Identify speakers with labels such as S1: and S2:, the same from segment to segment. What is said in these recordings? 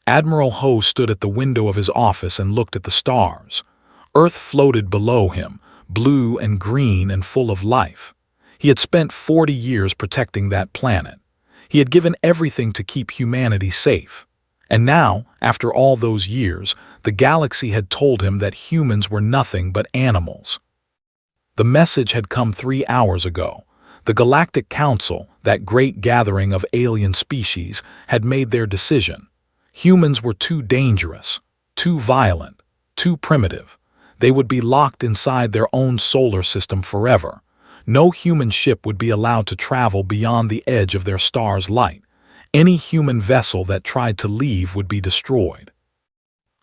S1: Admiral Ho stood at the window of his office and looked at the stars. Earth floated below him, blue and green and full of life. He had spent 40 years protecting that planet. He had given everything to keep humanity safe. And now, after all those years, the galaxy had told him that humans were nothing but animals. The message had come 3 hours ago. The Galactic Council, that great gathering of alien species, had made their decision. Humans were too dangerous, too violent, too primitive. They would be locked inside their own solar system forever. No human ship would be allowed to travel beyond the edge of their star's light. Any human vessel that tried to leave would be destroyed.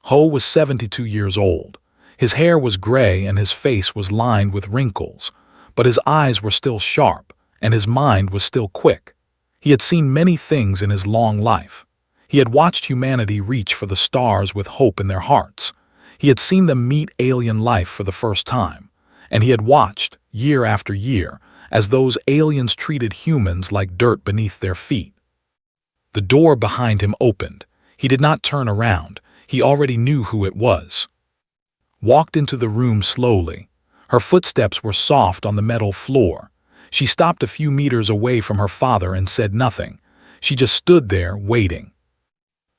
S1: Ho was 72 years old. His hair was gray and his face was lined with wrinkles, but his eyes were still sharp and his mind was still quick. He had seen many things in his long life. He had watched humanity reach for the stars with hope in their hearts. He had seen them meet alien life for the first time, and he had watched, year after year, as those aliens treated humans like dirt beneath their feet. The door behind him opened. He did not turn around. He already knew who it was. Walked into the room slowly. Her footsteps were soft on the metal floor. She stopped a few meters away from her father and said nothing. She just stood there, waiting.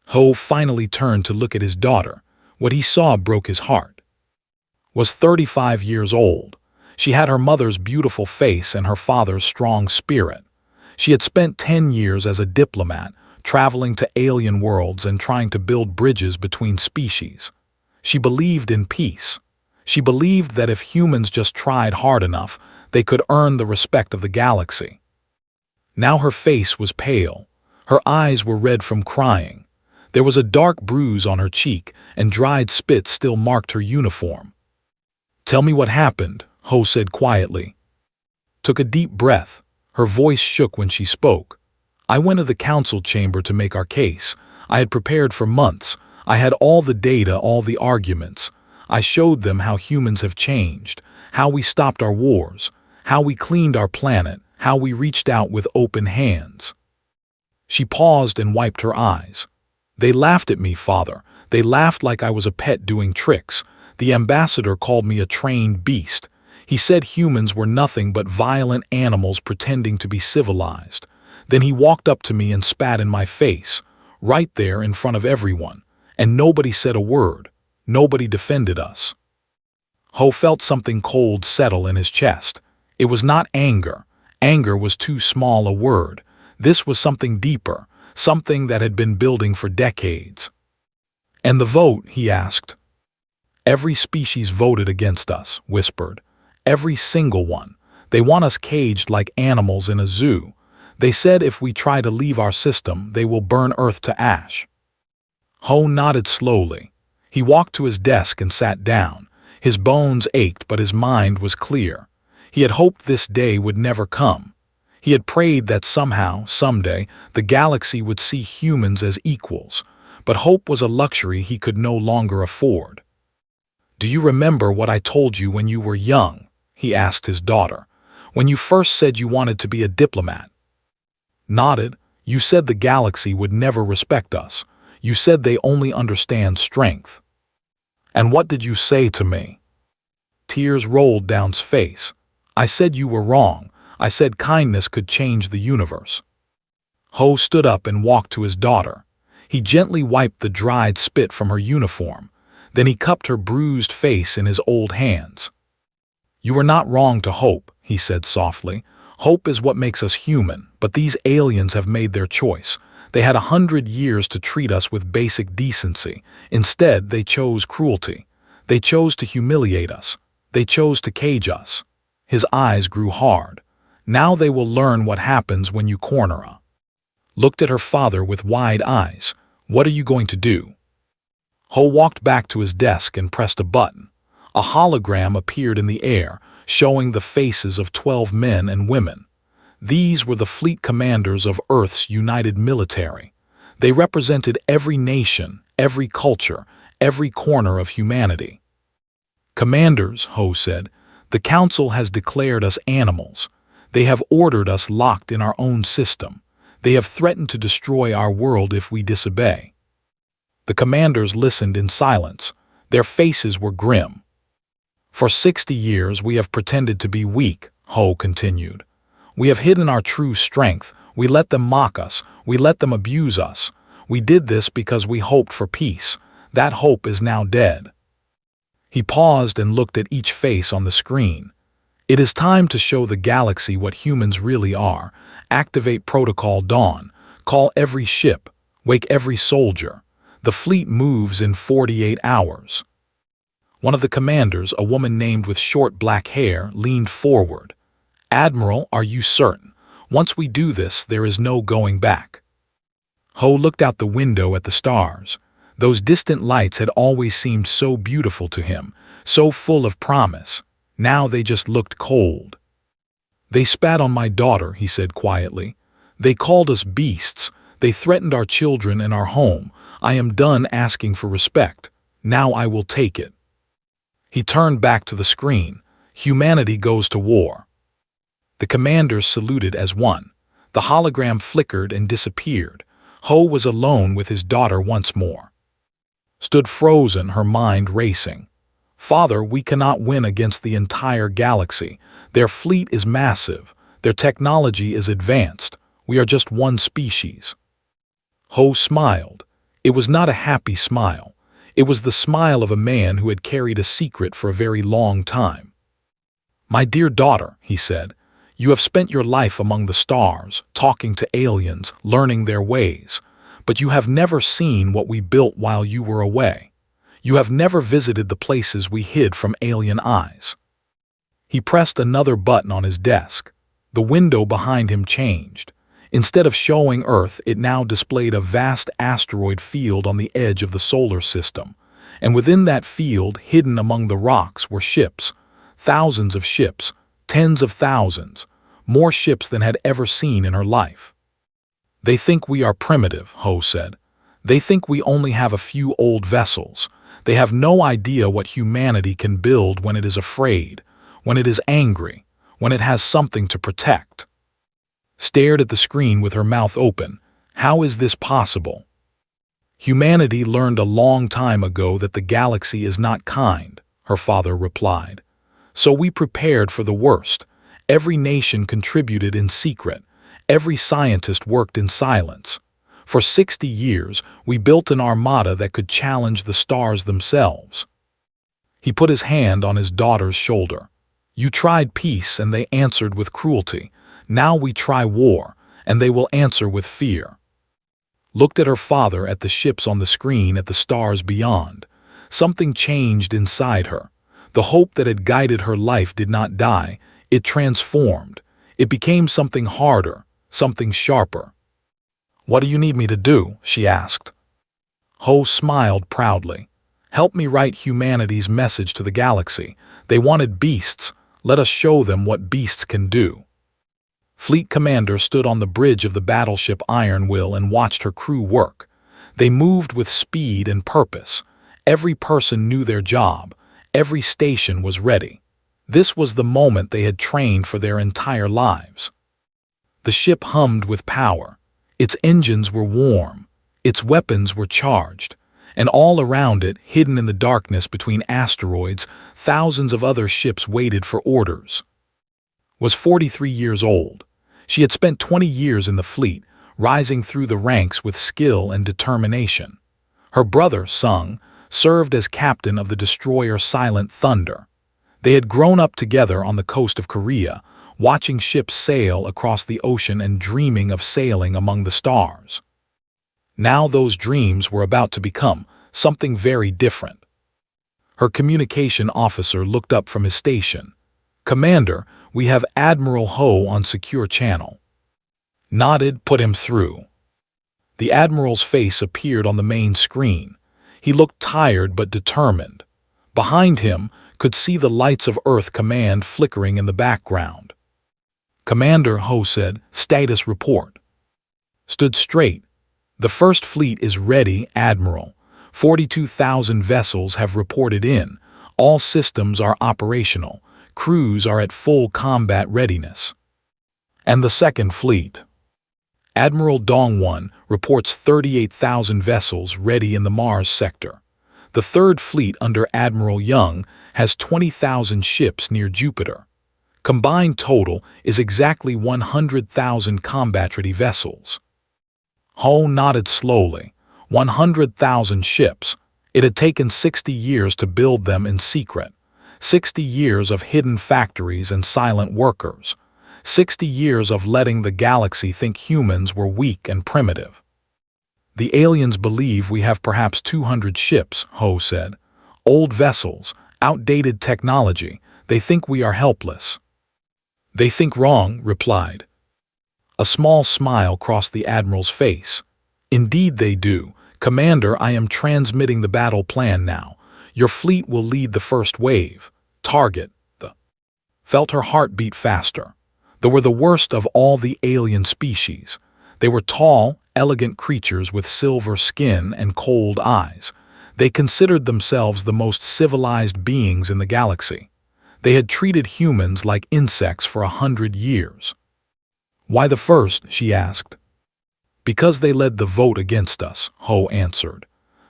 S1: Ho finally turned to look at his daughter. What he saw broke his heart. Was 35 years old. She had her mother's beautiful face and her father's strong spirit. She had spent 10 years as a diplomat, traveling to alien worlds and trying to build bridges between species. She believed in peace. She believed that if humans just tried hard enough, they could earn the respect of the galaxy. Now her face was pale. Her eyes were red from crying. There was a dark bruise on her cheek, and dried spit still marked her uniform. "Tell me what happened," Ho said quietly. Took a deep breath. Her voice shook when she spoke. "I went to the council chamber to make our case. I had prepared for months. I had all the data, all the arguments. I showed them how humans have changed, how we stopped our wars, how we cleaned our planet, how we reached out with open hands." She paused and wiped her eyes. "They laughed at me, Father. They laughed like I was a pet doing tricks. The ambassador called me a trained beast. He said humans were nothing but violent animals pretending to be civilized. Then he walked up to me and spat in my face, right there in front of everyone. And nobody said a word. Nobody defended us." Ho felt something cold settle in his chest. It was not anger. Anger was too small a word. This was something deeper, something that had been building for decades. "And the vote?" he asked. "Every species voted against us," whispered. "Every single one. They want us caged like animals in a zoo. They said if we try to leave our system, they will burn Earth to ash." Ho nodded slowly. He walked to his desk and sat down. His bones ached, but his mind was clear. He had hoped this day would never come. He had prayed that somehow, someday, the galaxy would see humans as equals. But hope was a luxury he could no longer afford. "Do you remember what I told you when you were young?" he asked his daughter. "When you first said you wanted to be a diplomat?" Nodded. "You said the galaxy would never respect us. You said they only understand strength." "And what did you say to me?" Tears rolled down his face. "I said you were wrong. I said kindness could change the universe." Ho stood up and walked to his daughter. He gently wiped the dried spit from her uniform. Then he cupped her bruised face in his old hands. "You were not wrong to hope," he said softly. "Hope is what makes us human, but these aliens have made their choice. They had 100 years to treat us with basic decency. Instead, they chose cruelty. They chose to humiliate us. They chose to cage us." His eyes grew hard. "Now they will learn what happens when you corner her." Looked at her father with wide eyes. "What are you going to do?" Ho walked back to his desk and pressed a button. A hologram appeared in the air, showing the faces of 12 men and women. These were the fleet commanders of Earth's united military. They represented every nation, every culture, every corner of humanity. "Commanders," Ho said, "the Council has declared us animals. They have ordered us locked in our own system. They have threatened to destroy our world if we disobey." The commanders listened in silence. Their faces were grim. "For 60 years we have pretended to be weak," Ho continued. "We have hidden our true strength. We let them mock us. We let them abuse us. We did this because we hoped for peace. That hope is now dead." He paused and looked at each face on the screen. "It is time to show the galaxy what humans really are. Activate Protocol Dawn. Call every ship. Wake every soldier. The fleet moves in 48 hours." One of the commanders, a woman named with short black hair, leaned forward. "Admiral, are you certain? Once we do this, there is no going back." Ho looked out the window at the stars. Those distant lights had always seemed so beautiful to him, so full of promise. Now they just looked cold. "They spat on my daughter," he said quietly. "They called us beasts. They threatened our children and our home. I am done asking for respect. Now I will take it." He turned back to the screen. "Humanity goes to war." The commanders saluted as one. The hologram flickered and disappeared. Ho was alone with his daughter once more. Stood frozen, her mind racing. "Father, we cannot win against the entire galaxy. Their fleet is massive. Their technology is advanced. We are just one species." Ho smiled. It was not a happy smile. It was the smile of a man who had carried a secret for a very long time. "My dear daughter," he said, "you have spent your life among the stars, talking to aliens, learning their ways. But you have never seen what we built while you were away. You have never visited the places we hid from alien eyes." He pressed another button on his desk. The window behind him changed. Instead of showing Earth, it now displayed a vast asteroid field on the edge of the solar system. And within that field, hidden among the rocks, were ships. Thousands of ships, tens of thousands, more ships than had ever seen in her life. "They think we are primitive," Ho said. "They think we only have a few old vessels. They have no idea what humanity can build when it is afraid, when it is angry, when it has something to protect." Stared at the screen with her mouth open. "How is this possible?" "Humanity learned a long time ago that the galaxy is not kind," her father replied. "So we prepared for the worst. Every nation contributed in secret. Every scientist worked in silence. For 60 years, we built an armada that could challenge the stars themselves." He put his hand on his daughter's shoulder. "You tried peace and they answered with cruelty. Now we try war, and they will answer with fear." Looked at her father, at the ships on the screen, at the stars beyond. Something changed inside her. The hope that had guided her life did not die. It transformed. It became something harder, something sharper. "What do you need me to do?" she asked. Ho smiled proudly. "Help me write humanity's message to the galaxy. They wanted beasts. Let us show them what beasts can do." Fleet Commander stood on the bridge of the battleship Iron Will and watched her crew work. They moved with speed and purpose. Every person knew their job. Every station was ready. This was the moment they had trained for their entire lives. The ship hummed with power. Its engines were warm. Its weapons were charged. And all around it, hidden in the darkness between asteroids, thousands of other ships waited for orders. Was 43 years old. She had spent 20 years in the fleet, rising through the ranks with skill and determination. Her brother, Sung, served as captain of the destroyer Silent Thunder. They had grown up together on the coast of Korea, watching ships sail across the ocean and dreaming of sailing among the stars. Now those dreams were about to become something very different. Her communication officer looked up from his station. "Commander, we have Admiral Ho on secure channel." Nodded, "Put him through." The Admiral's face appeared on the main screen. He looked tired but determined. Behind him, could see the lights of Earth Command flickering in the background. "Commander," Ho said, "status report." Stood straight. "The First Fleet is ready, Admiral. 42,000 vessels have reported in. All systems are operational. Crews are at full combat readiness." "And the Second Fleet?" Admiral Dong-1 reports 38,000 vessels ready in the Mars sector. The Third Fleet under Admiral Young has 20,000 ships near Jupiter. Combined total is exactly 100,000 combat-ready vessels. Ho nodded slowly. 100,000 ships. It had taken 60 years to build them in secret. 60 years of hidden factories and silent workers. 60 years of letting the galaxy think humans were weak and primitive. The aliens believe we have perhaps 200 ships, Ho said. Old vessels, outdated technology. They think we are helpless. They think wrong, replied. A small smile crossed the Admiral's face. Indeed they do. Commander, I am transmitting the battle plan now. Your fleet will lead the first wave. Target, the... Felt her heart beat faster. They were the worst of all the alien species. They were tall, elegant creatures with silver skin and cold eyes. They considered themselves the most civilized beings in the galaxy. They had treated humans like insects for 100 years. Why the first? She asked. Because they led the vote against us, Ho answered.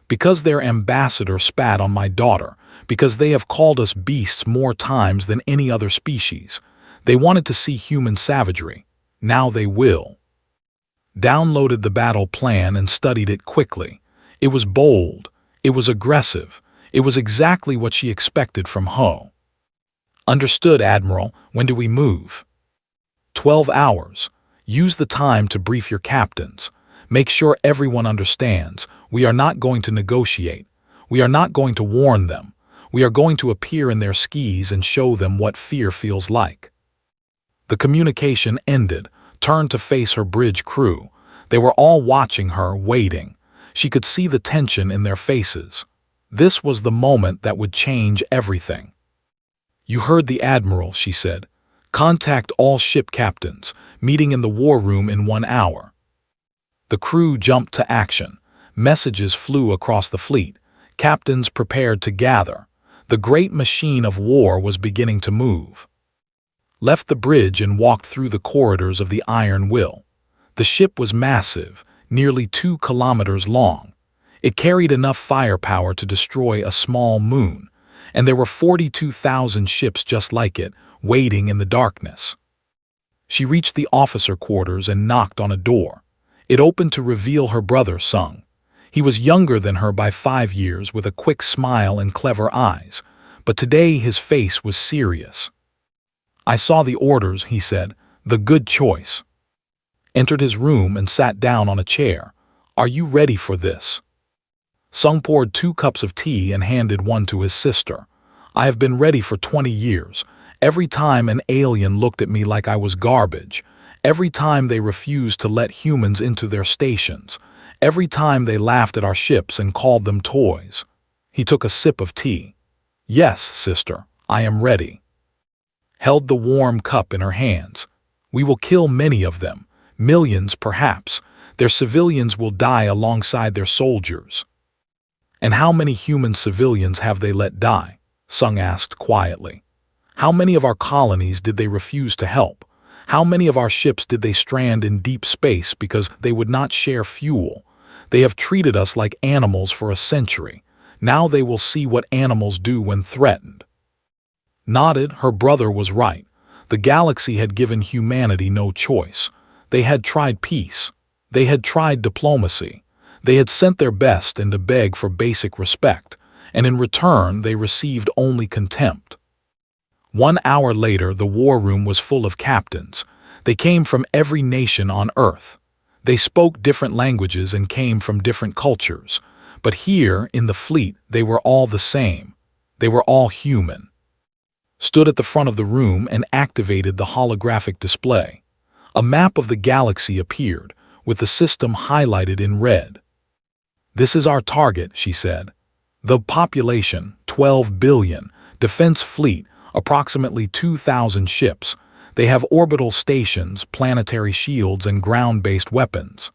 S1: Because their ambassador spat on my daughter. Because they have called us beasts more times than any other species. They wanted to see human savagery. Now they will. Downloaded the battle plan and studied it quickly. It was bold. It was aggressive. It was exactly what she expected from Ho. Understood, Admiral. When do we move? 12 hours. Use the time to brief your captains. Make sure everyone understands. We are not going to negotiate. We are not going to warn them. We are going to appear in their skis and show them what fear feels like. The communication ended, turned to face her bridge crew. They were all watching her, waiting. She could see the tension in their faces. This was the moment that would change everything. You heard the Admiral, she said. Contact all ship captains, meeting in the war room in 1 hour. The crew jumped to action. Messages flew across the fleet. Captains prepared to gather. The great machine of war was beginning to move. Left the bridge and walked through the corridors of the Iron Will. The ship was massive, nearly 2 kilometers long. It carried enough firepower to destroy a small moon, and there were 42,000 ships just like it, waiting in the darkness. She reached the officer quarters and knocked on a door. It opened to reveal her brother, Sung. He was younger than her by 5 years, with a quick smile and clever eyes, but today his face was serious. I saw the orders, he said. The good choice. Entered his room and sat down on a chair. Are you ready for this? Sung poured 2 cups of tea and handed one to his sister. I have been ready for 20 years. Every time an alien looked at me like I was garbage. Every time they refused to let humans into their stations. Every time they laughed at our ships and called them toys. He took a sip of tea. Yes, sister, I am ready. Held the warm cup in her hands. We will kill many of them, millions perhaps. Their civilians will die alongside their soldiers. And how many human civilians have they let die? Sung asked quietly. How many of our colonies did they refuse to help? How many of our ships did they strand in deep space because they would not share fuel? They have treated us like animals for a century. Now they will see what animals do when threatened. Nodded, her brother was right. The galaxy had given humanity no choice. They had tried peace. They had tried diplomacy. They had sent their best and to beg for basic respect, and in return they received only contempt. 1 hour later, the war room was full of captains. They came from every nation on Earth. They spoke different languages and came from different cultures. But here, in the fleet, they were all the same. They were all human. Stood at the front of the room and activated the holographic display. A map of the galaxy appeared, with the system highlighted in red. This is our target, she said. The population, 12 billion, defense fleet, approximately 2,000 ships. They have orbital stations, planetary shields, and ground-based weapons.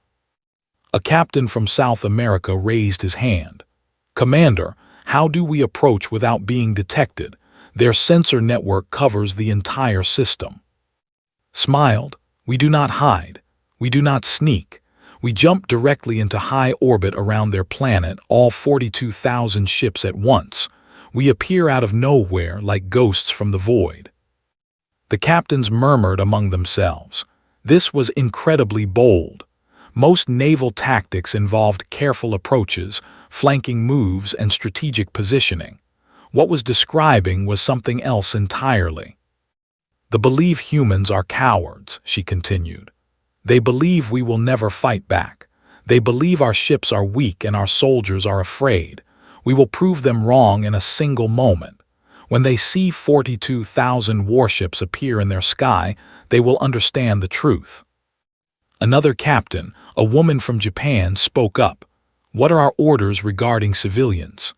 S1: A captain from South America raised his hand. Commander, how do we approach without being detected? Their sensor network covers the entire system. Smiled. We do not hide. We do not sneak. We jump directly into high orbit around their planet, all 42,000 ships at once. We appear out of nowhere like ghosts from the void." The captains murmured among themselves. This was incredibly bold. Most naval tactics involved careful approaches, flanking moves, and strategic positioning. What was describing was something else entirely. "They believe humans are cowards," she continued. "They believe we will never fight back. They believe our ships are weak and our soldiers are afraid. We will prove them wrong in a single moment. When they see 42,000 warships appear in their sky, they will understand the truth." Another captain, a woman from Japan, spoke up. "What are our orders regarding civilians?"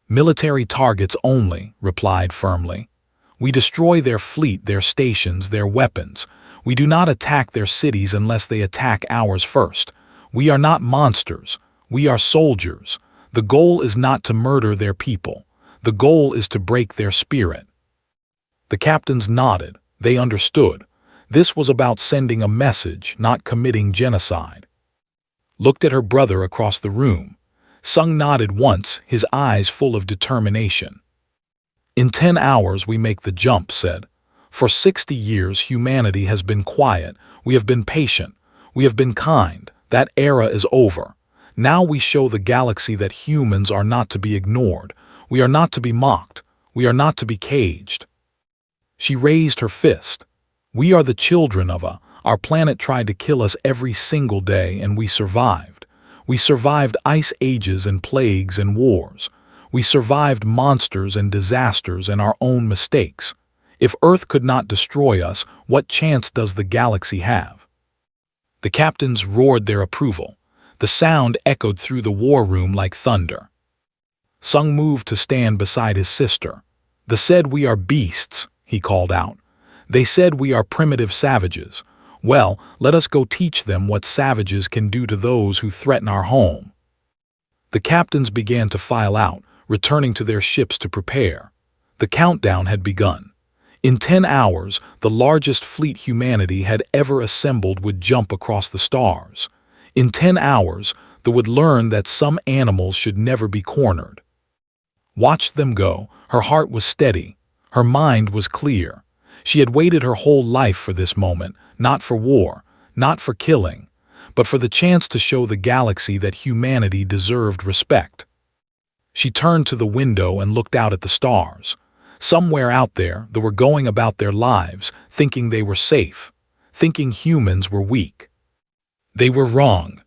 S1: "Military targets only," replied firmly. "We destroy their fleet, their stations, their weapons. We do not attack their cities unless they attack ours first. We are not monsters. We are soldiers. The goal is not to murder their people. The goal is to break their spirit." The captains nodded. They understood. This was about sending a message, not committing genocide. Looked at her brother across the room. Sung nodded once, his eyes full of determination. "In 10 hours we make the jump," said. "For 60 years humanity has been quiet. We have been patient. We have been kind. That era is over. Now we show the galaxy that humans are not to be ignored. We are not to be mocked. We are not to be caged." She raised her fist. "We are the children of our planet tried to kill us every single day, and we survived. We survived ice ages and plagues and wars. We survived monsters and disasters and our own mistakes. If Earth could not destroy us, what chance does the galaxy have?" The captains roared their approval. The sound echoed through the war room like thunder. Sung moved to stand beside his sister. "They said we are beasts," he called out. "They said we are primitive savages. Well, let us go teach them what savages can do to those who threaten our home." The captains began to file out, returning to their ships to prepare. The countdown had begun. In 10 hours, the largest fleet humanity had ever assembled would jump across the stars. In 10 hours, they would learn that some animals should never be cornered. Watched them go. Her heart was steady. Her mind was clear. She had waited her whole life for this moment, not for war, not for killing, but for the chance to show the galaxy that humanity deserved respect. She turned to the window and looked out at the stars. Somewhere out there, they were going about their lives, thinking they were safe, thinking humans were weak. They were wrong.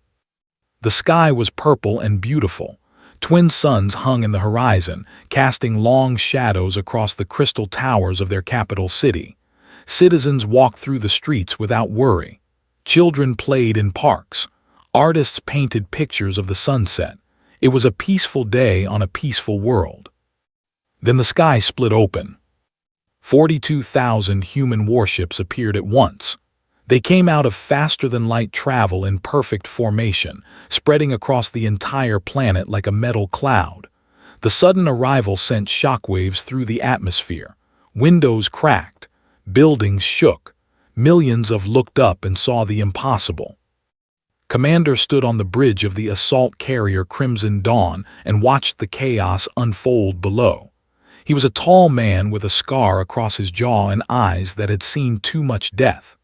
S1: The sky was purple and beautiful. Twin suns hung in the horizon, casting long shadows across the crystal towers of their capital city. Citizens walked through the streets without worry. Children played in parks. Artists painted pictures of the sunset. It was a peaceful day on a peaceful world. Then the sky split open. 42,000 human warships appeared at once. They came out of faster-than-light travel in perfect formation, spreading across the entire planet like a metal cloud. The sudden arrival sent shockwaves through the atmosphere. Windows cracked. Buildings shook. Millions looked up and saw the impossible. Commander stood on the bridge of the assault carrier Crimson Dawn and watched the chaos unfold below. He was a tall man with a scar across his jaw and eyes that had seen too much death.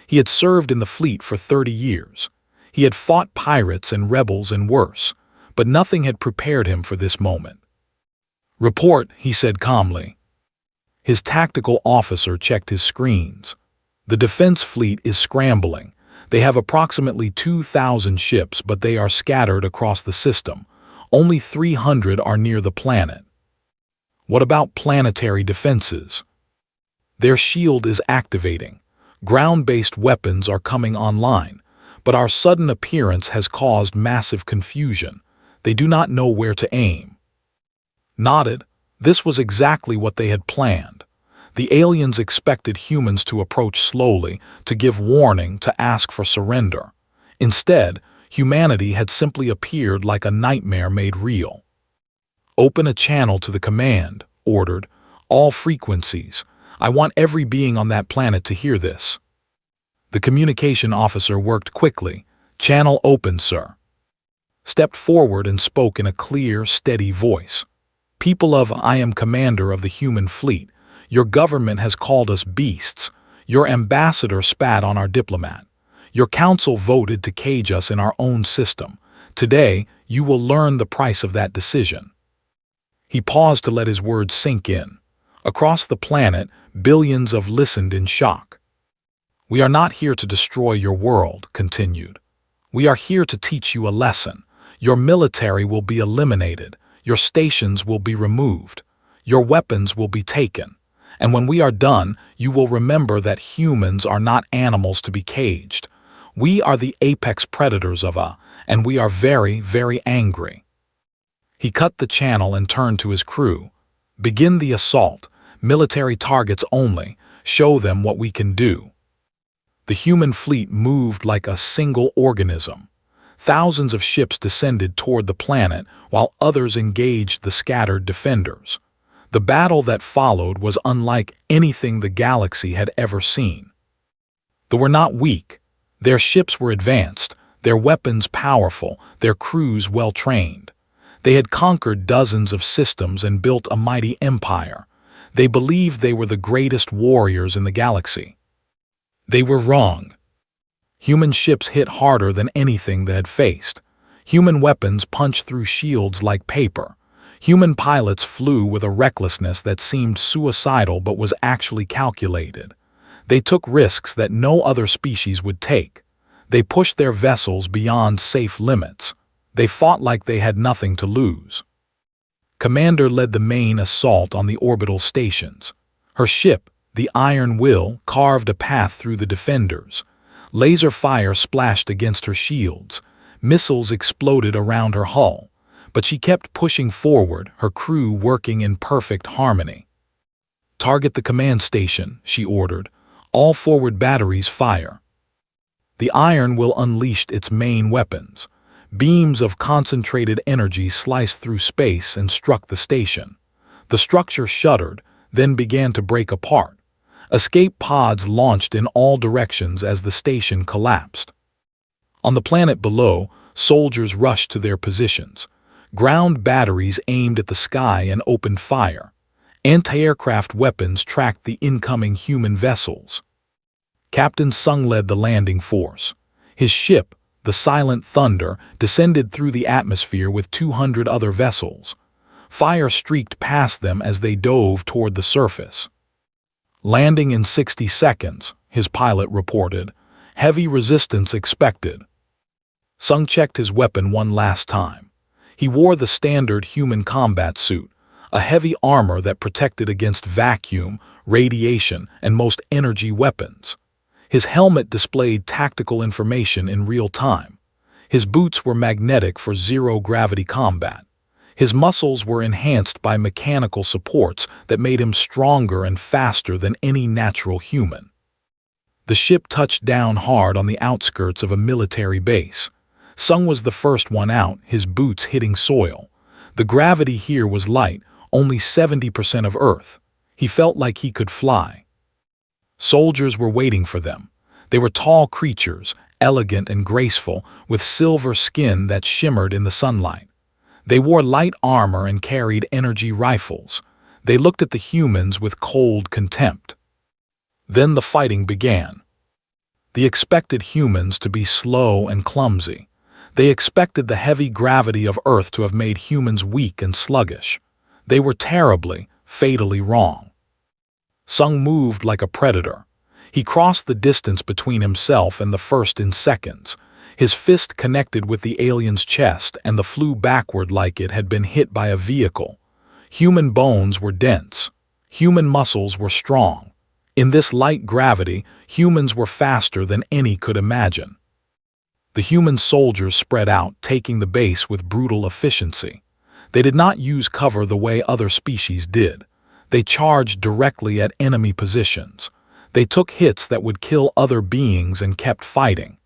S1: He had served in the fleet for 30 years. He had fought pirates and rebels and worse, but nothing had prepared him for this moment. "Report," he said calmly. His tactical officer checked his screens. "The defense fleet is scrambling. They have approximately 2,000 ships, but they are scattered across the system. Only 300 are near the planet." "What about planetary defenses?" "Their shield is activating. Ground-based weapons are coming online, but our sudden appearance has caused massive confusion. They do not know where to aim." Nodded. This was exactly what they had planned. The aliens expected humans to approach slowly, to give warning, to ask for surrender. Instead, humanity had simply appeared like a nightmare made real. "Open a channel to the command," ordered. "All frequencies. I want every being on that planet to hear this." The communication officer worked quickly. "Channel open, sir." Stepped forward and spoke in a clear, steady voice. "People of I am commander of the human fleet. Your government has called us beasts. Your ambassador spat on our diplomat. Your council voted to cage us in our own system. Today, you will learn the price of that decision." He paused to let his words sink in. Across the planet, billions of listened in shock. "We are not here to destroy your world," continued. "We are here to teach you a lesson. Your military will be eliminated. Your stations will be removed. Your weapons will be taken. And when we are done, you will remember that humans are not animals to be caged. We are the apex predators of and we are very, very angry." He cut the channel and turned to his crew. "Begin the assault. Military targets only. Show them what we can do." The human fleet moved like a single organism. Thousands of ships descended toward the planet while others engaged the scattered defenders. The battle that followed was unlike anything the galaxy had ever seen. They were not weak. Their ships were advanced, their weapons powerful, their crews well-trained. They had conquered dozens of systems and built a mighty empire. They believed they were the greatest warriors in the galaxy. They were wrong. Human ships hit harder than anything they had faced. Human weapons punched through shields like paper. Human pilots flew with a recklessness that seemed suicidal but was actually calculated. They took risks that no other species would take. They pushed their vessels beyond safe limits. They fought like they had nothing to lose. Commander led the main assault on the orbital stations. Her ship, the Iron Will, carved a path through the defenders. Laser fire splashed against her shields. Missiles exploded around her hull. But she kept pushing forward, her crew working in perfect harmony. "Target the command station," she ordered. "All forward batteries fire." The Iron Will unleashed its main weapons. Beams of concentrated energy sliced through space and struck the station. The structure shuddered, then began to break apart. Escape pods launched in all directions as the station collapsed. On the planet below, soldiers rushed to their positions. Ground batteries aimed at the sky and opened fire. Anti-aircraft weapons tracked the incoming human vessels. Captain Sung led the landing force. His ship, the Silent Thunder, descended through the atmosphere with 200 other vessels. Fire streaked past them as they dove toward the surface. "Landing in 60 seconds, his pilot reported. "Heavy resistance expected." Sung checked his weapon one last time. He wore the standard human combat suit, a heavy armor that protected against vacuum, radiation, and most energy weapons. His helmet displayed tactical information in real time. His boots were magnetic for zero-gravity combat. His muscles were enhanced by mechanical supports that made him stronger and faster than any natural human. The ship touched down hard on the outskirts of a military base. Sung was the first one out, his boots hitting soil. The gravity here was light, only 70% of Earth. He felt like he could fly. Soldiers were waiting for them. They were tall creatures, elegant and graceful, with silver skin that shimmered in the sunlight. They wore light armor and carried energy rifles. They looked at the humans with cold contempt. Then the fighting began. They expected humans to be slow and clumsy. They expected the heavy gravity of Earth to have made humans weak and sluggish. They were terribly, fatally wrong. Sung moved like a predator. He crossed the distance between himself and the first in seconds. His fist connected with the alien's chest and the flew backward like it had been hit by a vehicle. Human bones were dense. Human muscles were strong. In this light gravity, humans were faster than any could imagine. The human soldiers spread out, taking the base with brutal efficiency. They did not use cover the way other species did. They charged directly at enemy positions. They took hits that would kill other beings and kept fighting.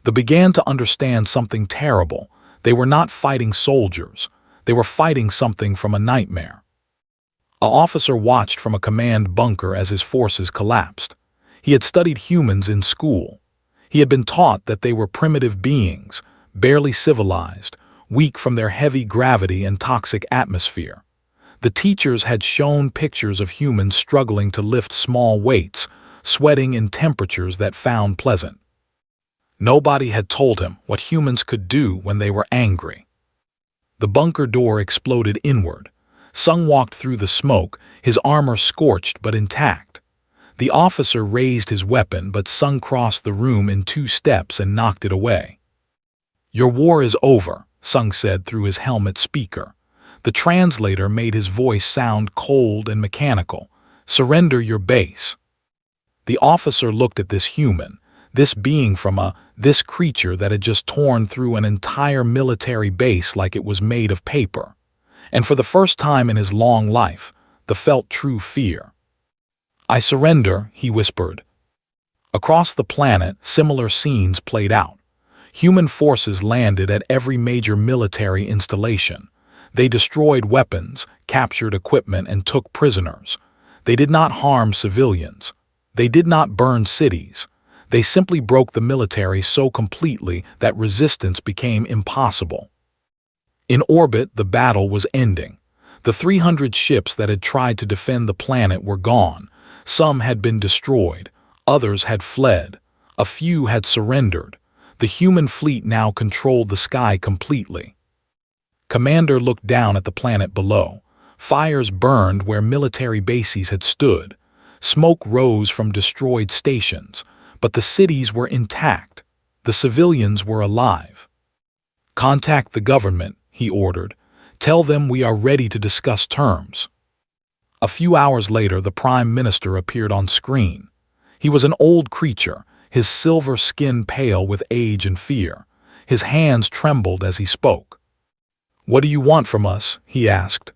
S1: They began to understand something terrible. They were not fighting soldiers. They were fighting something from a nightmare. An officer watched from a command bunker as his forces collapsed. He had studied humans in school. He had been taught that they were primitive beings, barely civilized, weak from their heavy gravity and toxic atmosphere. The teachers had shown pictures of humans struggling to lift small weights, sweating in temperatures that found pleasant. Nobody had told him what humans could do when they were angry. The bunker door exploded inward. Sung walked through the smoke, his armor scorched but intact. The officer raised his weapon, but Sung crossed the room in 2 steps and knocked it away. "Your war is over," Sung said through his helmet speaker. The translator made his voice sound cold and mechanical. "Surrender your base." The officer looked at this human, this being from this creature that had just torn through an entire military base like it was made of paper. And for the first time in his long life, the felt true fear. "I surrender," he whispered. Across the planet, similar scenes played out. Human forces landed at every major military installation. They destroyed weapons, captured equipment, and took prisoners. They did not harm civilians. They did not burn cities. They simply broke the military so completely that resistance became impossible. In orbit, the battle was ending. The 300 ships that had tried to defend the planet were gone. Some had been destroyed. Others had fled. A few had surrendered. The human fleet now controlled the sky completely. Commander looked down at the planet below. Fires burned where military bases had stood. Smoke rose from destroyed stations, but the cities were intact. The civilians were alive. "Contact the government," he ordered. "Tell them we are ready to discuss terms." A few hours later, the Prime Minister appeared on screen. He was an old creature, his silver skin pale with age and fear. His hands trembled as he spoke. "What do you want from us?" he asked.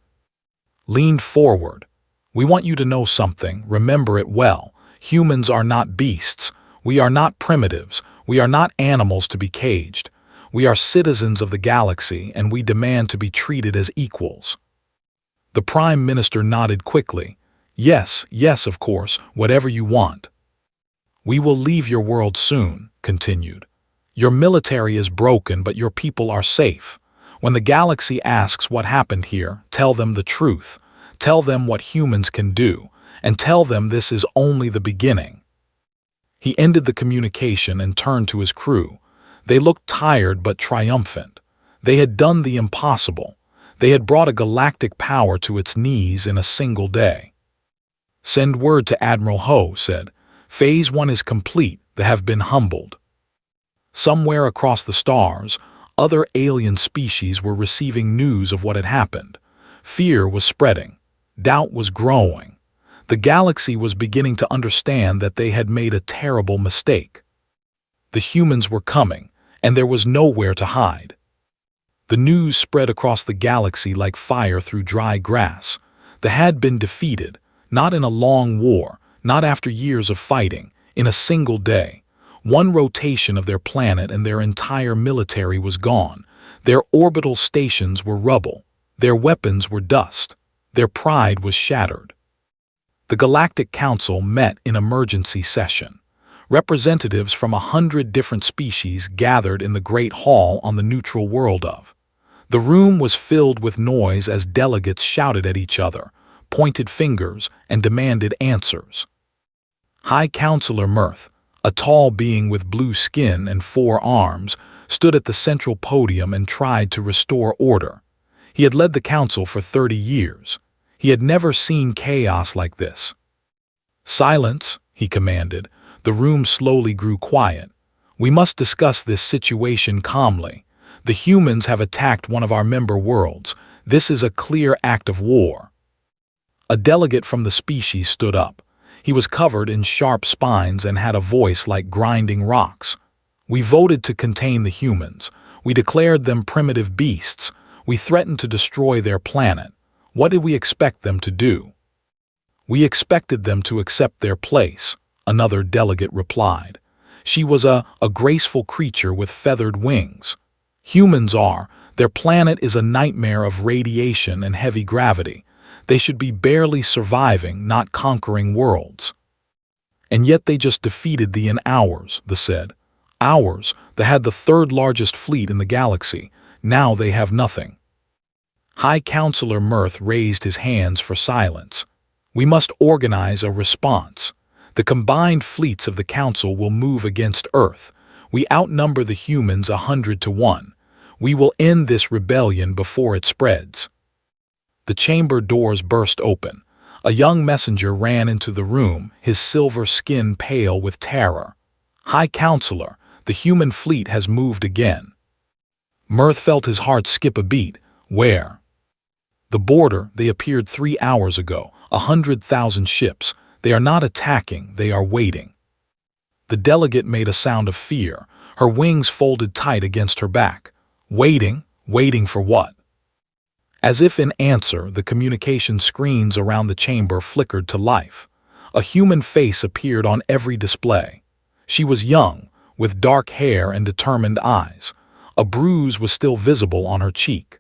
S1: Leaned forward. "We want you to know something, remember it well. Humans are not beasts. We are not primitives. We are not animals to be caged. We are citizens of the galaxy, and we demand to be treated as equals." The Prime Minister nodded quickly. "Yes, yes, of course, whatever you want." "We will leave your world soon," continued. "Your military is broken, but your people are safe. When the galaxy asks what happened here, tell them the truth. Tell them what humans can do, and tell them this is only the beginning." He ended the communication and turned to his crew. They looked tired but triumphant. They had done the impossible. They had brought a galactic power to its knees in a single day. "Send word to Admiral Ho," said. "Phase 1 is complete. They have been humbled." Somewhere across the stars, other alien species were receiving news of what had happened. Fear was spreading. Doubt was growing. The galaxy was beginning to understand that they had made a terrible mistake. The humans were coming, and there was nowhere to hide. The news spread across the galaxy like fire through dry grass. They had been defeated, not in a long war, not after years of fighting, in a single day. One rotation of their planet and their entire military was gone. Their orbital stations were rubble. Their weapons were dust. Their pride was shattered. The Galactic Council met in emergency session. Representatives from 100 different species gathered in the Great Hall on the neutral world of. The room was filled with noise as delegates shouted at each other, pointed fingers, and demanded answers. High Counselor Mirth, a tall being with blue skin and 4 arms, stood at the central podium and tried to restore order. He had led the council for 30 years. He had never seen chaos like this. "Silence," he commanded. The room slowly grew quiet. "We must discuss this situation calmly. The humans have attacked one of our member worlds. This is a clear act of war." A delegate from the species stood up. He was covered in sharp spines and had a voice like grinding rocks. "We voted to contain the humans. We declared them primitive beasts. We threatened to destroy their planet. What did we expect them to do?" "We expected them to accept their place," another delegate replied. She was a graceful creature with feathered wings. "Humans are. Their planet is a nightmare of radiation and heavy gravity. They should be barely surviving, not conquering worlds." "And yet they just defeated the in hours," they said. Ours, that had the third largest fleet in the galaxy, now they have nothing. High Counselor Mirth raised his hands for silence. We must organize a response. The combined fleets of the Council will move against Earth. We outnumber the humans 100-1. We will end this rebellion before it spreads. The chamber doors burst open. A young messenger ran into the room, his silver skin pale with terror. High Counselor, the human fleet has moved again. Mirth felt his heart skip a beat. Where? The border, they appeared 3 hours ago. 100,000 ships. They are not attacking, they are waiting. The delegate made a sound of fear. Her wings folded tight against her back. Waiting? Waiting for what? As if in answer, the communication screens around the chamber flickered to life. A human face appeared on every display. She was young, with dark hair and determined eyes. A bruise was still visible on her cheek.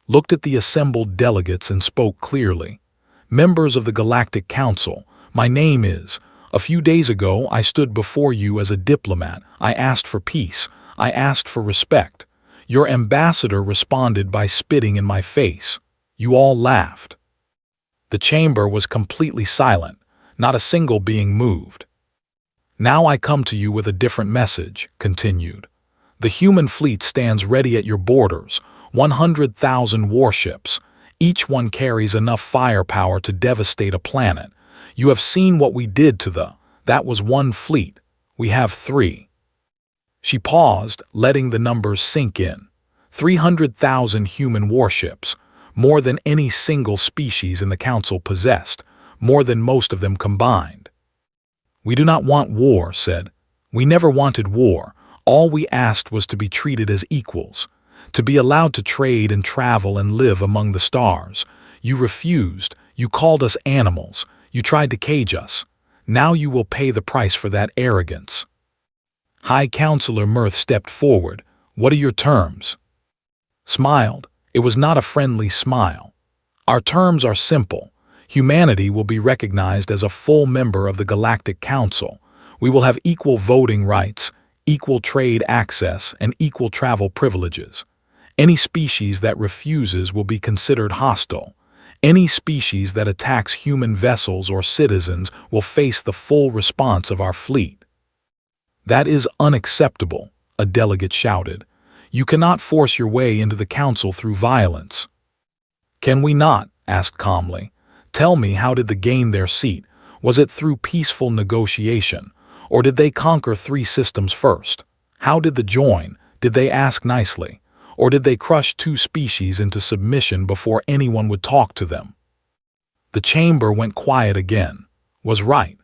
S1: Looked at the assembled delegates and spoke clearly. Members of the Galactic Council, my name is. A few days ago, I stood before you as a diplomat. I asked for peace. I asked for respect. Your ambassador responded by spitting in my face. You all laughed. The chamber was completely silent, not a single being moved. Now I come to you with a different message, continued. The human fleet stands ready at your borders, 100,000 warships. Each one carries enough firepower to devastate a planet. You have seen what we did to that was one fleet. We have 3. She paused, letting the numbers sink in. 300,000 human warships, more than any single species in the Council possessed, more than most of them combined. We do not want war, said. We never wanted war. All we asked was to be treated as equals, to be allowed to trade and travel and live among the stars. You refused. You called us animals. You tried to cage us. Now you will pay the price for that arrogance. High Counselor Mirth stepped forward. What are your terms? Smiled. It was not a friendly smile. Our terms are simple. Humanity will be recognized as a full member of the Galactic Council. We will have equal voting rights, equal trade access, and equal travel privileges. Any species that refuses will be considered hostile. Any species that attacks human vessels or citizens will face the full response of our fleet. That is unacceptable, a delegate shouted. You cannot force your way into the Council through violence. Can we not? Asked calmly. Tell me, how did they gain their seat? Was it through peaceful negotiation? Or did they conquer 3 systems first? How did they join? Did they ask nicely? Or did they crush 2 species into submission before anyone would talk to them? The chamber went quiet again. Was right.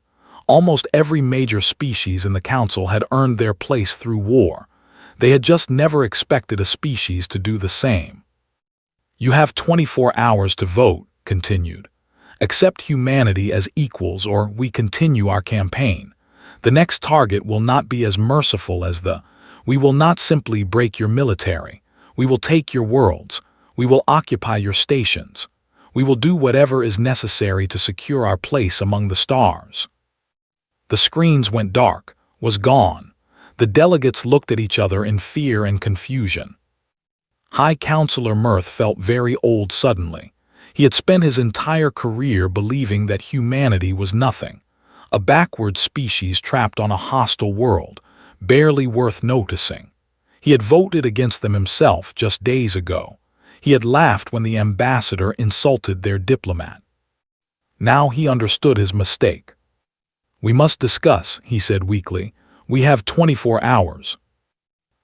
S1: Almost every major species in the Council had earned their place through war. They had just never expected a species to do the same. You have 24 hours to vote, continued. Accept humanity as equals or we continue our campaign. The next target will not be as merciful as we will not simply break your military. We will take your worlds. We will occupy your stations. We will do whatever is necessary to secure our place among the stars. The screens went dark, was gone. The delegates looked at each other in fear and confusion. High Counselor Mirth felt very old suddenly. He had spent his entire career believing that humanity was nothing, a backward species trapped on a hostile world, barely worth noticing. He had voted against them himself just days ago. He had laughed when the ambassador insulted their diplomat. Now he understood his mistake. We must discuss, he said weakly. We have 24 hours.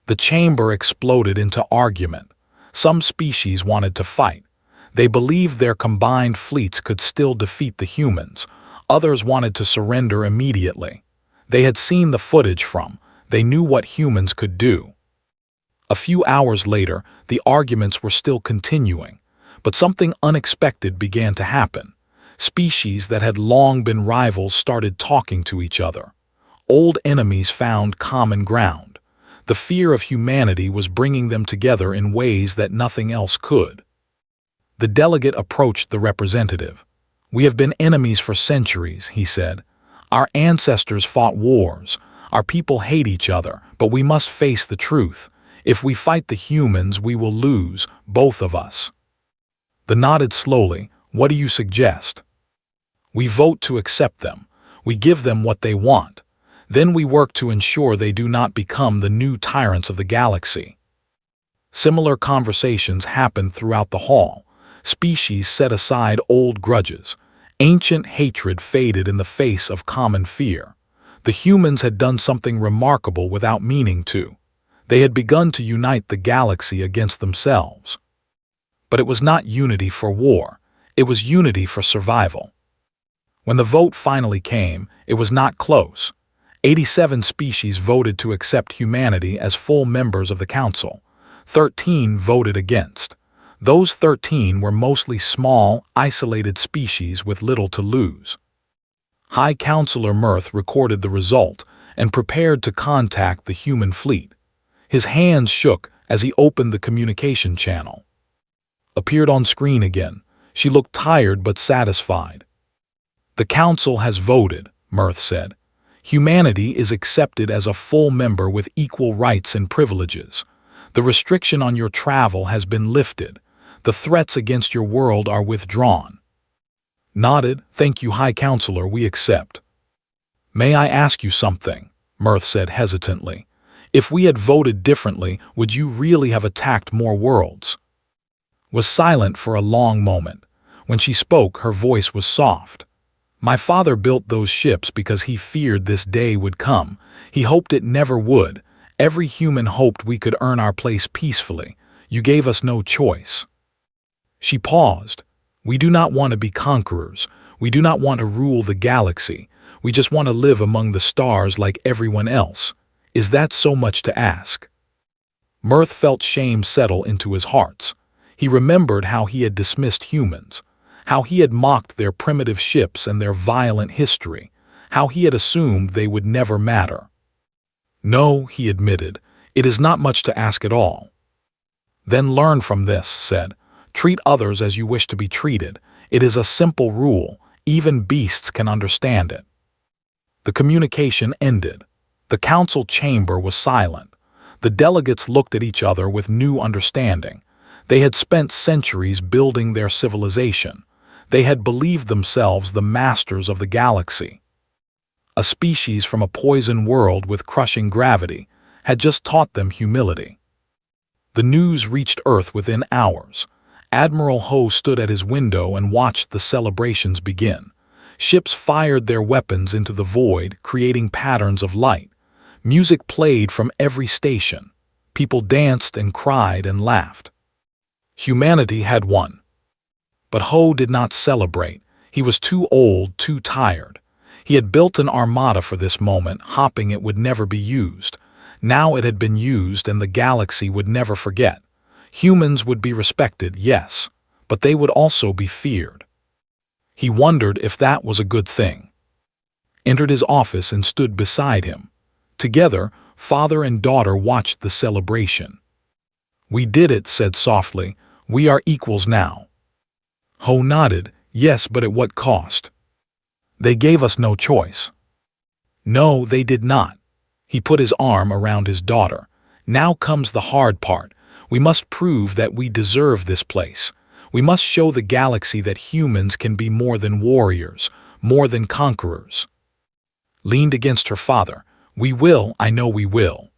S1: The chamber exploded into argument. Some species wanted to fight. They believed their combined fleets could still defeat the humans. Others wanted to surrender immediately. They had seen the footage they knew what humans could do. A few hours later, the arguments were still continuing, but something unexpected began to happen. Species that had long been rivals started talking to each other. Old enemies found common ground. The fear of humanity was bringing them together in ways that nothing else could. The delegate approached the representative. We have been enemies for centuries, he said. Our ancestors fought wars. Our people hate each other, but we must face the truth. If we fight the humans, we will lose, both of us." The nodded slowly. "What do you suggest?" "We vote to accept them. We give them what they want. Then we work to ensure they do not become the new tyrants of the galaxy." Similar conversations happened throughout the hall. Species set aside old grudges. Ancient hatred faded in the face of common fear. The humans had done something remarkable without meaning to. They had begun to unite the galaxy against themselves. But it was not unity for war. It was unity for survival. When the vote finally came, it was not close. 87 species voted to accept humanity as full members of the Council. 13 voted against. Those 13 were mostly small, isolated species with little to lose. High Counselor Mirth recorded the result and prepared to contact the human fleet. His hands shook as he opened the communication channel. Appeared on screen again. She looked tired but satisfied. "The Council has voted," Mirth said. "Humanity is accepted as a full member with equal rights and privileges. The restriction on your travel has been lifted. The threats against your world are withdrawn." Nodded. "Thank you, High Counselor, we accept." "May I ask you something?" Mirth said hesitantly. "If we had voted differently, would you really have attacked more worlds?" Was silent for a long moment. When she spoke, her voice was soft. "My father built those ships because he feared this day would come. He hoped it never would. Every human hoped we could earn our place peacefully. You gave us no choice." She paused. "We do not want to be conquerors. We do not want to rule the galaxy. We just want to live among the stars like everyone else. Is that so much to ask?" Mirth felt shame settle into his heart. He remembered how he had dismissed humans, how he had mocked their primitive ships and their violent history, how he had assumed they would never matter. "No," he admitted, "it is not much to ask at all." "Then learn from this," said. "Treat others as you wish to be treated. It is a simple rule. Even beasts can understand it." The communication ended. The council chamber was silent. The delegates looked at each other with new understanding. They had spent centuries building their civilization. They had believed themselves the masters of the galaxy. A species from a poison world with crushing gravity had just taught them humility. The news reached Earth within hours. Admiral Ho stood at his window and watched the celebrations begin. Ships fired their weapons into the void, creating patterns of light. Music played from every station. People danced and cried and laughed. Humanity had won. But Ho did not celebrate. He was too old, too tired. He had built an armada for this moment, hoping it would never be used. Now it had been used and the galaxy would never forget. Humans would be respected, yes, but they would also be feared. He wondered if that was a good thing. Entered his office and stood beside him. Together, father and daughter watched the celebration. "We did it," said softly. "We are equals now." Ho nodded. "Yes, but at what cost?" "They gave us no choice." "No, they did not." He put his arm around his daughter. "Now comes the hard part. We must prove that we deserve this place. We must show the galaxy that humans can be more than warriors, more than conquerors." Leaned against her father. "We will, I know we will."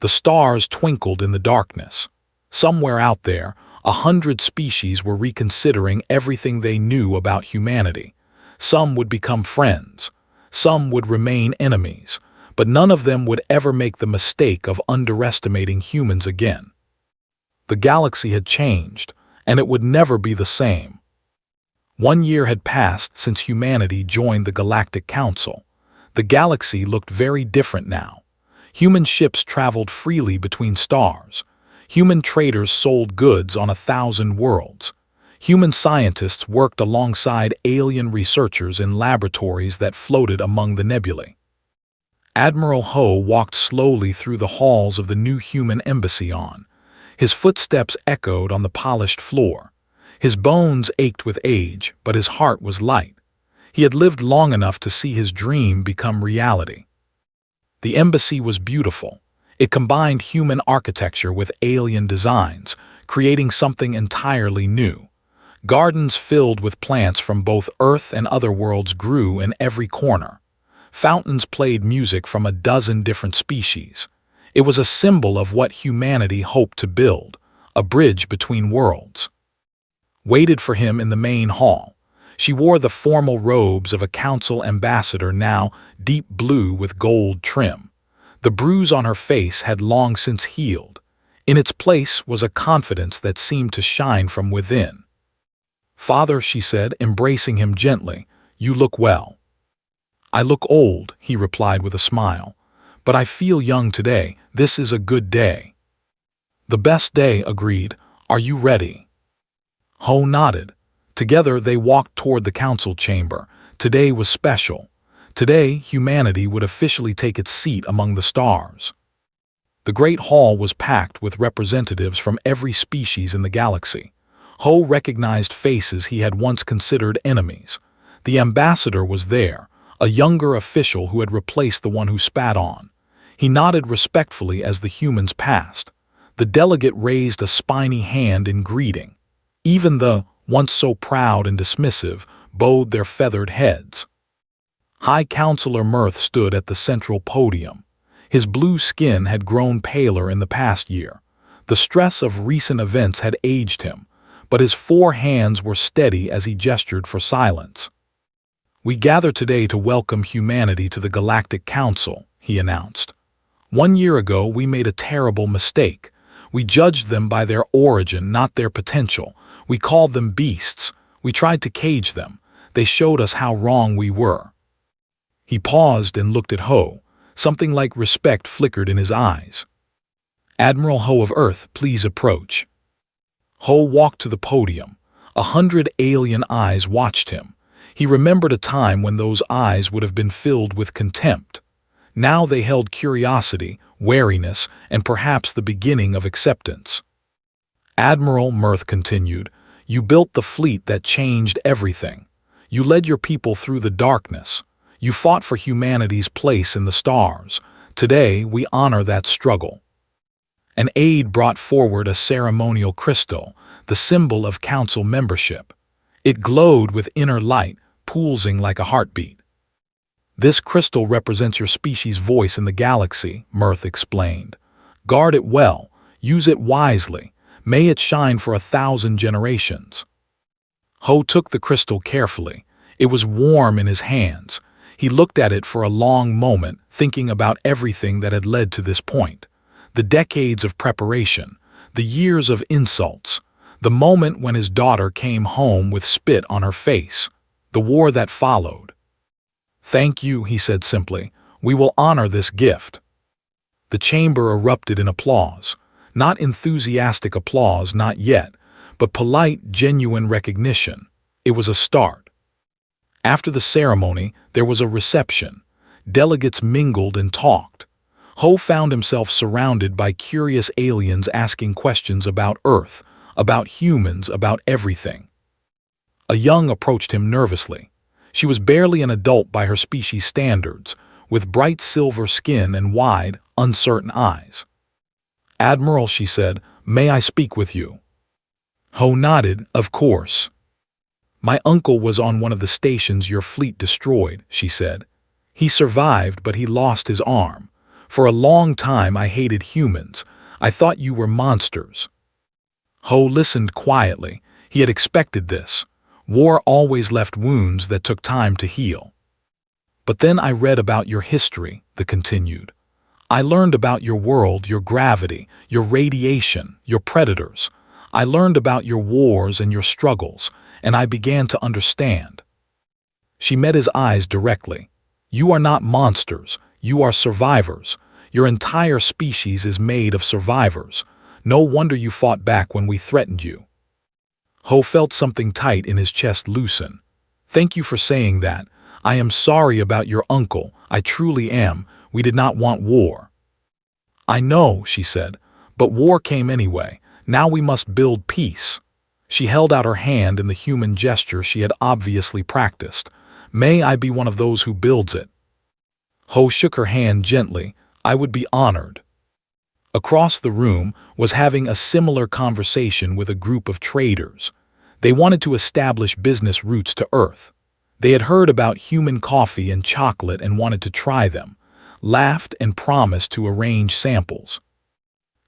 S1: The stars twinkled in the darkness. Somewhere out there, 100 species were reconsidering everything they knew about humanity. Some would become friends. Some would remain enemies. But none of them would ever make the mistake of underestimating humans again. The galaxy had changed, and it would never be the same. 1 year had passed since humanity joined the Galactic Council. The galaxy looked very different now. Human ships traveled freely between stars. Human traders sold goods on 1,000 worlds. Human scientists worked alongside alien researchers in laboratories that floated among the nebulae. Admiral Ho walked slowly through the halls of the new human embassy on. His footsteps echoed on the polished floor. His bones ached with age, but his heart was light. He had lived long enough to see his dream become reality. The embassy was beautiful. It combined human architecture with alien designs, creating something entirely new. Gardens filled with plants from both Earth and other worlds grew in every corner. Fountains played music from a dozen different species. It was a symbol of what humanity hoped to build, a bridge between worlds. Waited for him in the main hall. She wore the formal robes of a council ambassador, now deep blue with gold trim. The bruise on her face had long since healed. In its place was a confidence that seemed to shine from within. "Father," she said, embracing him gently, "you look well." "I look old," he replied with a smile, "but I feel young today. This is a good day." "The best day," agreed. "Are you ready?" Ho nodded. Together they walked toward the council chamber. Today was special. Today, humanity would officially take its seat among the stars. The great hall was packed with representatives from every species in the galaxy. Ho recognized faces he had once considered enemies. The ambassador was there, a younger official who had replaced the one who spat on. He nodded respectfully as the humans passed. The delegate raised a spiny hand in greeting. Even the, once so proud and dismissive, bowed their feathered heads. High Counselor Mirth stood at the central podium. His blue skin had grown paler in the past year. The stress of recent events had aged him, but his 4 hands were steady as he gestured for silence. "We gather today to welcome humanity to the Galactic Council," he announced. "1 year ago, we made a terrible mistake. We judged them by their origin, not their potential. We called them beasts. We tried to cage them. They showed us how wrong we were." He paused and looked at Ho. Something like respect flickered in his eyes. "Admiral Ho of Earth, please approach." Ho walked to the podium. 100 alien eyes watched him. He remembered a time when those eyes would have been filled with contempt. Now they held curiosity, wariness, and perhaps the beginning of acceptance. "Admiral," Mirth continued, "you built the fleet that changed everything. You led your people through the darkness. You fought for humanity's place in the stars. Today, we honor that struggle." An aide brought forward a ceremonial crystal, the symbol of council membership. It glowed with inner light, pulsing like a heartbeat. "This crystal represents your species' voice in the galaxy," Mirth explained. "Guard it well. Use it wisely. May it shine for 1,000 generations." Ho took the crystal carefully. It was warm in his hands. He looked at it for a long moment, thinking about everything that had led to this point. The decades of preparation, the years of insults, the moment when his daughter came home with spit on her face, the war that followed. "Thank you," he said simply. "We will honor this gift." The chamber erupted in applause. Not enthusiastic applause, not yet, but polite, genuine recognition. It was a start. After the ceremony, there was a reception. Delegates mingled and talked. Ho found himself surrounded by curious aliens asking questions about Earth, about humans, about everything. A young approached him nervously. She was barely an adult by her species standards, with bright silver skin and wide, uncertain eyes. "Admiral," she said, "may I speak with you?" Ho nodded, "Of course." "My uncle was on one of the stations your fleet destroyed," she said. "He survived, but he lost his arm. For a long time I hated humans. I thought you were monsters." Ho listened quietly. He had expected this. War always left wounds that took time to heal. "But then I read about your history," the continued. "I learned about your world, your gravity, your radiation, your predators. I learned about your wars and your struggles, and I began to understand." She met his eyes directly. "You are not monsters. You are survivors. Your entire species is made of survivors. No wonder you fought back when we threatened you." Ho felt something tight in his chest loosen. "Thank you for saying that. I am sorry about your uncle. I truly am. We did not want war." "I know," she said, "but war came anyway. Now we must build peace." She held out her hand in the human gesture she had obviously practiced. "May I be one of those who builds it." Ho shook her hand gently. I would be honored. Across the room was having a similar conversation with a group of traders. They wanted to establish business routes to Earth. They had heard about human coffee and chocolate and wanted to try them, laughed and promised to arrange samples.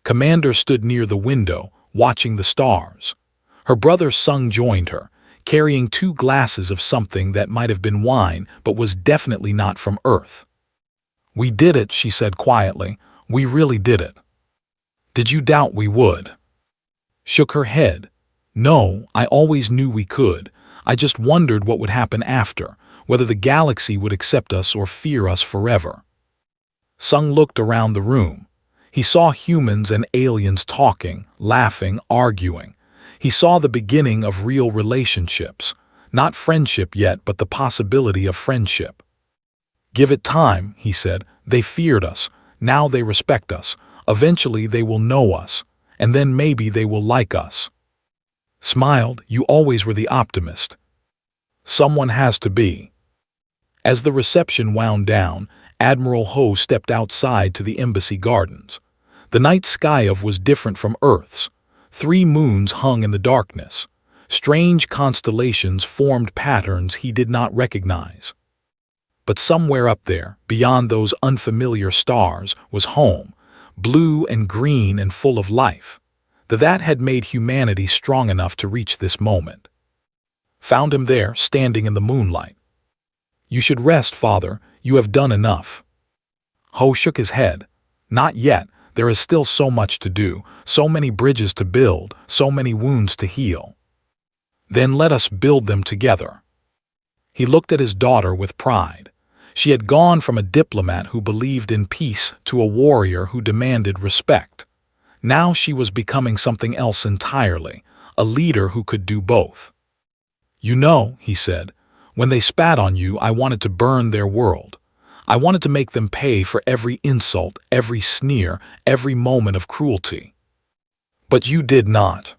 S1: Commander stood near the window, watching the stars. Her brother Sung joined her, carrying 2 glasses of something that might have been wine but was definitely not from Earth. We did it, she said quietly. We really did it. Did you doubt we would? Shook her head. No, I always knew we could. I just wondered what would happen after, whether the galaxy would accept us or fear us forever. Sung looked around the room. He saw humans and aliens talking, laughing, arguing. He saw the beginning of real relationships. Not friendship yet, but the possibility of friendship. Give it time, he said. They feared us. Now they respect us. Eventually they will know us. And then maybe they will like us. Smiled. You always were the optimist. Someone has to be. As the reception wound down, Admiral Ho stepped outside to the embassy gardens. The night sky was different from Earth's. 3 moons hung in the darkness. Strange constellations formed patterns he did not recognize. But somewhere up there, beyond those unfamiliar stars, was home, blue and green and full of life. That had made humanity strong enough to reach this moment. Found him there, standing in the moonlight. You should rest, Father. You have done enough. Ho shook his head. Not yet. There is still so much to do, so many bridges to build, so many wounds to heal. Then let us build them together. He looked at his daughter with pride. She had gone from a diplomat who believed in peace to a warrior who demanded respect. Now she was becoming something else entirely, a leader who could do both. You know, he said, when they spat on you, I wanted to burn their world. I wanted to make them pay for every insult, every sneer, every moment of cruelty. But you did not.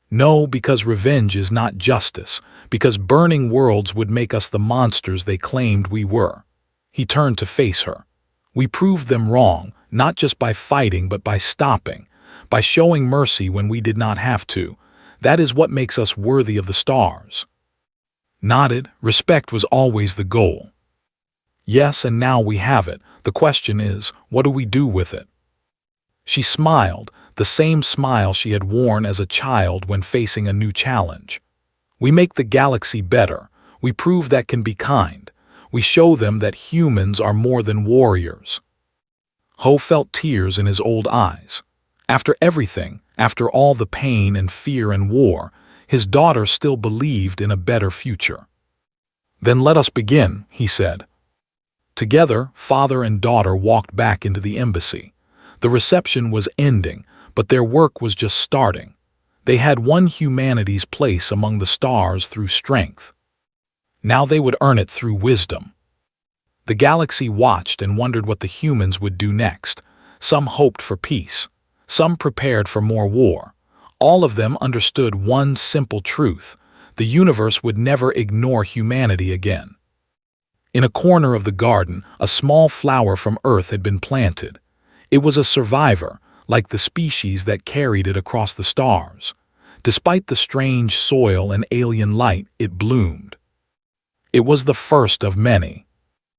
S1: No, because revenge is not justice, because burning worlds would make us the monsters they claimed we were. He turned to face her. We proved them wrong, not just by fighting but by stopping, by showing mercy when we did not have to. That is what makes us worthy of the stars. Nodded. Respect was always the goal. Yes, and now we have it. The question is, what do we do with it? She smiled, the same smile she had worn as a child when facing a new challenge. We make the galaxy better. We prove that can be kind. We show them that humans are more than warriors. Ho felt tears in his old eyes. After everything, after all the pain and fear and war, his daughter still believed in a better future. Then let us begin, he said. Together, father and daughter walked back into the embassy. The reception was ending, but their work was just starting. They had won humanity's place among the stars through strength. Now they would earn it through wisdom. The galaxy watched and wondered what the humans would do next. Some hoped for peace. Some prepared for more war. All of them understood one simple truth: the universe would never ignore humanity again. In a corner of the garden, a small flower from Earth had been planted. It was a survivor, like the species that carried it across the stars. Despite the strange soil and alien light, it bloomed. It was the first of many.